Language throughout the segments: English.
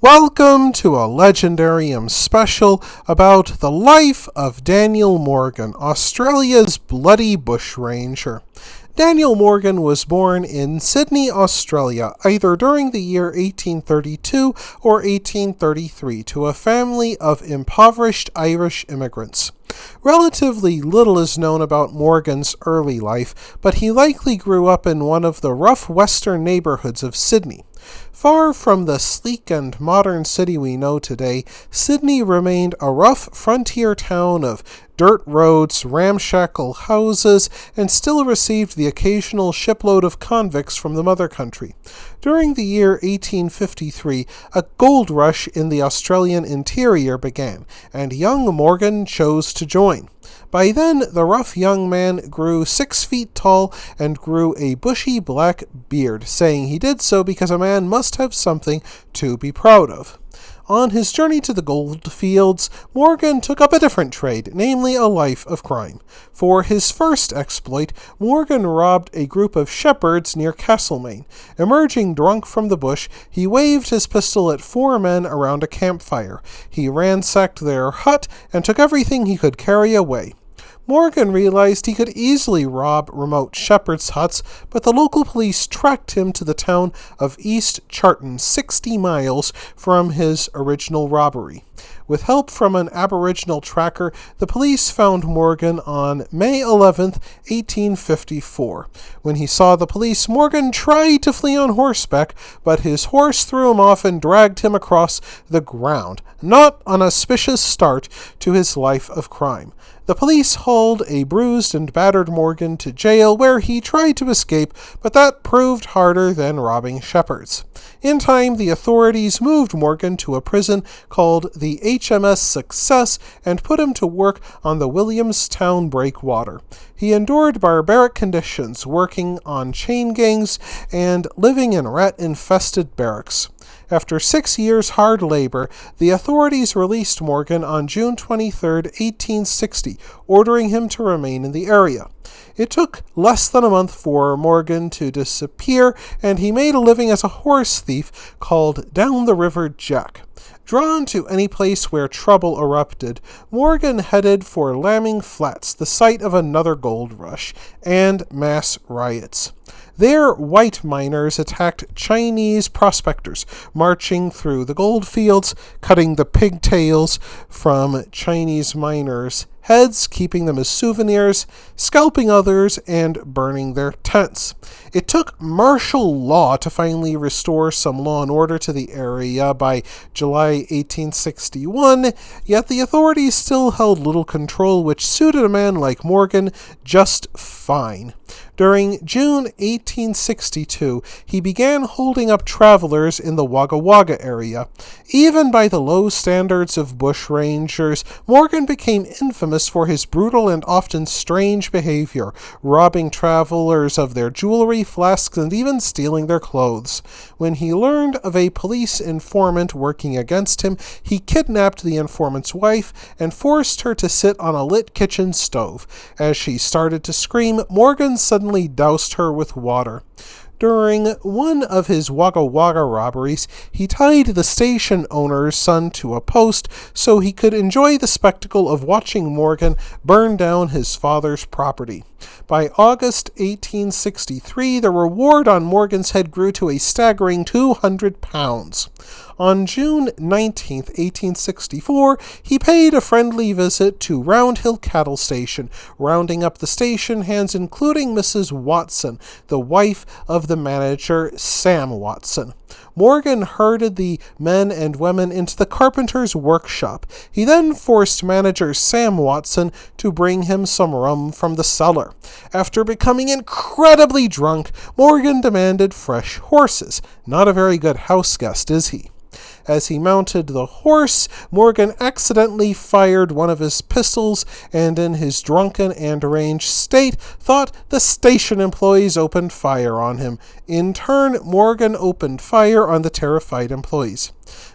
Welcome to a Legendarium special about the life of Daniel Morgan, Australia's bloody bushranger. Daniel Morgan was born in Sydney, Australia, either during the year 1832 or 1833, to a family of impoverished Irish immigrants. Relatively little is known about Morgan's early life, but he likely grew up in one of the rough western neighborhoods of Sydney. Far from the sleek and modern city we know today, Sydney remained a rough frontier town of dirt roads, ramshackle houses, and still received the occasional shipload of convicts from the mother country. During the year 1853, a gold rush in the Australian interior began, and young Morgan chose to join. By then, the rough young man grew 6 feet tall and grew a bushy black beard, saying he did so because a man must have something to be proud of. On his journey to the goldfields, Morgan took up a different trade, namely a life of crime. For his first exploit, Morgan robbed a group of shepherds near Castlemaine. Emerging drunk from the bush, he waved his pistol at 4 men around a campfire. He ransacked their hut and took everything he could carry away. Morgan realized he could easily rob remote shepherds' huts, but the local police tracked him to the town of East Charlton, 60 miles from his original robbery. With help from an Aboriginal tracker, the police found Morgan on May 11, 1854. When he saw the police, Morgan tried to flee on horseback, but his horse threw him off and dragged him across the ground. Not an auspicious start to his life of crime. The police hauled a bruised and battered Morgan to jail, where he tried to escape, but that proved harder than robbing shepherds. In time, the authorities moved Morgan to a prison called the HMS Success and put him to work on the Williamstown breakwater. He endured barbaric conditions, working on chain gangs and living in rat-infested barracks. After 6 years' hard labor, the authorities released Morgan on June 23, 1860, ordering him to remain in the area. It took less than a month for Morgan to disappear, and he made a living as a horse thief called Down the River Jack. Drawn to any place where trouble erupted, Morgan headed for Lambing Flats, the site of another gold rush, and mass riots. There, white miners attacked Chinese prospectors, marching through the goldfields, cutting the pigtails from Chinese miners' heads, keeping them as souvenirs, scalping others, and burning their tents. It took martial law to finally restore some law and order to the area by July 1861, yet the authorities still held little control, which suited a man like Morgan just fine. During June 1862, he began holding up travelers in the Wagga Wagga area. Even by the low standards of bushrangers, Morgan became infamous for his brutal and often strange behavior, robbing travelers of their jewelry, flasks, and even stealing their clothes. When he learned of a police informant working against him, he kidnapped the informant's wife and forced her to sit on a lit kitchen stove. As she started to scream, Morgan suddenly doused her with water. During one of his Wagga Wagga robberies, he tied the station owner's son to a post so he could enjoy the spectacle of watching Morgan burn down his father's property. By August 1863, the reward on Morgan's head grew to a staggering £200. On June 19, 1864, he paid a friendly visit to Round Hill Cattle Station, rounding up the station hands, including Mrs. Watson, the wife of the manager, Sam Watson. Morgan herded the men and women into the carpenter's workshop. He then forced manager Sam Watson to bring him some rum from the cellar. After becoming incredibly drunk, Morgan demanded fresh horses. Not a very good house guest, is he? As he mounted the horse, Morgan accidentally fired one of his pistols and, in his drunken and deranged state, thought the station employees opened fire on him. In turn, Morgan opened fire on the terrified employees.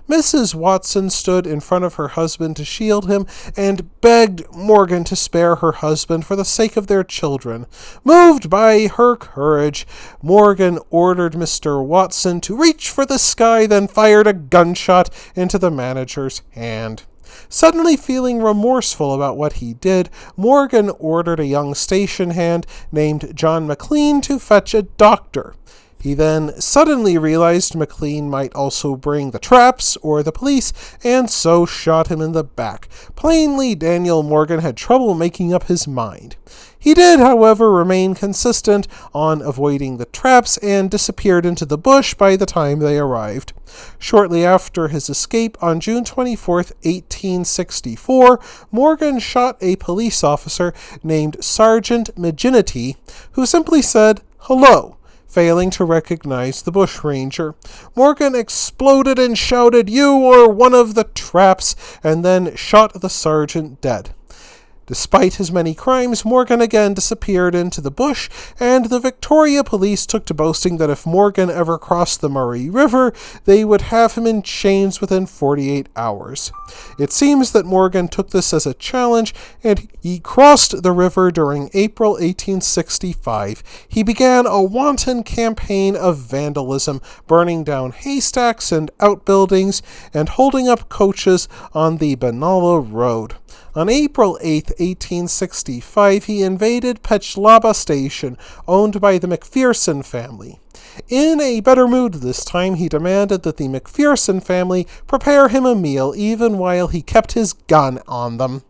Mrs. Watson stood in front of her husband to shield him and begged Morgan to spare her husband for the sake of their children. Moved by her courage, Morgan ordered Mr. Watson to reach for the sky, then fired a gunshot into the manager's hand. Suddenly feeling remorseful about what he did, Morgan ordered a young station hand named John McLean to fetch a doctor. He then suddenly realized McLean might also bring the traps or the police, and so shot him in the back. Plainly, Daniel Morgan had trouble making up his mind. He did, however, remain consistent on avoiding the traps and disappeared into the bush by the time they arrived. Shortly after his escape, on June 24, 1864, Morgan shot a police officer named Sergeant McGinnity, who simply said, "Hello," failing to recognize the bushranger. Morgan exploded and shouted, "You are one of the traps," and then shot the sergeant dead. Despite his many crimes, Morgan again disappeared into the bush, and the Victoria police took to boasting that if Morgan ever crossed the Murray River, they would have him in chains within 48 hours. It seems that Morgan took this as a challenge, and he crossed the river during April 1865. He began a wanton campaign of vandalism, burning down haystacks and outbuildings, and holding up coaches on the Benalla Road. On April 8, 1865, he invaded Petchlaba Station, owned by the McPherson family. In a better mood this time, he demanded that the McPherson family prepare him a meal, even while he kept his gun on them.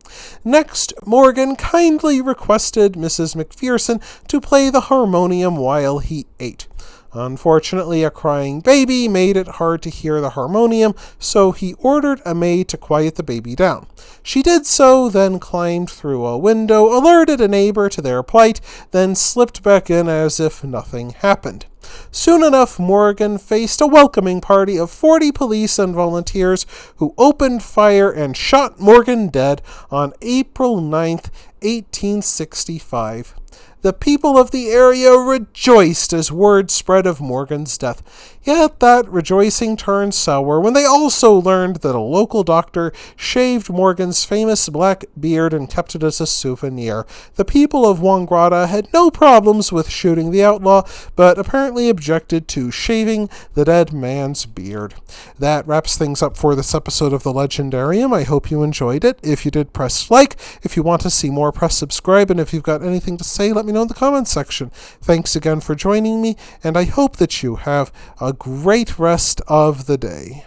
Next, Morgan kindly requested Mrs. McPherson to play the harmonium while he ate. Unfortunately, a crying baby made it hard to hear the harmonium, so he ordered a maid to quiet the baby down. She did so, then climbed through a window, alerted a neighbor to their plight, then slipped back in as if nothing happened. Soon enough, Morgan faced a welcoming party of 40 police and volunteers who opened fire and shot Morgan dead on April 9th, 1865. The people of the area rejoiced as word spread of Morgan's death. Yet that rejoicing turned sour when they also learned that a local doctor shaved Morgan's famous black beard and kept it as a souvenir. The people of Wagga Wagga had no problems with shooting the outlaw, but apparently objected to shaving the dead man's beard. That wraps things up for this episode of The Legendarium. I hope you enjoyed it. If you did, press like. If you want to see more, press subscribe. And if you've got anything to say, let me know in the comments section. Thanks again for joining me, and I hope that you have a great rest of the day.